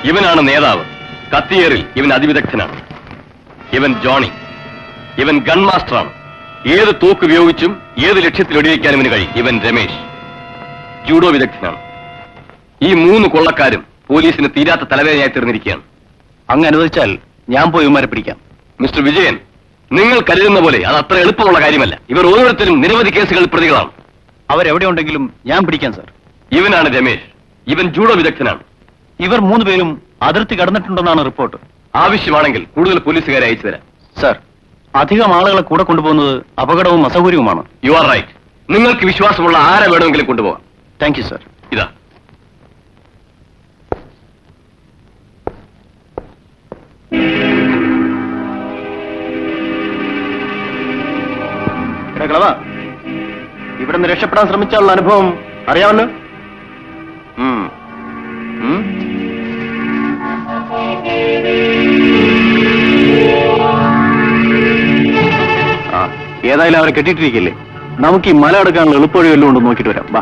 ഇവനാണ് നേതാവ്. കത്തിയേറിൽ ഇവൻ അതിവിദഗ്ധനാണ്. ഇവൻ ജോണി. ഇവൻ ഗൺ മാസ്റ്ററാണ്. ഏത് തോക്ക് ഉപയോഗിച്ചും ഏത് ലക്ഷ്യത്തിൽ വെടിവെക്കാൻ ഇവന് കഴിയും. ഇവൻ രമേശ്, ജൂഡോ വിദഗ്ധനാണ്. ഈ 3 കൊള്ളക്കാരും പോലീസിന് തീരാത്ത തലവേദനയായി തീർന്നിരിക്കുകയാണ്. അങ്ങ് അനുവദിച്ചാൽ ഞാൻ പോയി ഇവന്മാരെ പിടിക്കാം. മിസ്റ്റർ വിജയൻ, നിങ്ങൾ കരുതുന്ന പോലെ അത് അത്ര എളുപ്പമുള്ള കാര്യമല്ല. ഇവർ ഓരോരുത്തരും നിരവധി കേസുകളിൽ പ്രതികളാണ്. അവരെവിടെ ഉണ്ടെങ്കിലും ഞാൻ പിടിക്കാം സാർ. ഇവനാണ് രമേശ്. ഇവൻ ജൂഡോ വിദഗ്ധനാണ്. ഇവർ 3 പേരും അതിർത്തി കടന്നിട്ടുണ്ടെന്നാണ് റിപ്പോർട്ട്. ആവശ്യമാണെങ്കിൽ കൂടുതൽ പോലീസുകാരെ അയച്ചു തരാം. സാർ, അധികം ആളുകളെ കൂടെ കൊണ്ടുപോകുന്നത് അപകടവും അസൗകര്യവുമാണ്. You are right. നിങ്ങൾക്ക് വിശ്വാസമുള്ള ആരെ വേണമെങ്കിലും കൊണ്ടുപോകാം. Thank you sir. ഇതാ. ഇവിടെ നിന്ന് രക്ഷപ്പെടാൻ ശ്രമിച്ചാലുള്ള അനുഭവം അറിയാമല്ലോ. ഏതായാലും അവരെ കെട്ടിയിട്ടിരിക്കില്ലേ, നമുക്ക് ഈ മല അടക്കാനുള്ള എളുപ്പവഴി വല്ലതും കൊണ്ട് നോക്കിയിട്ട് വരാം. വാ.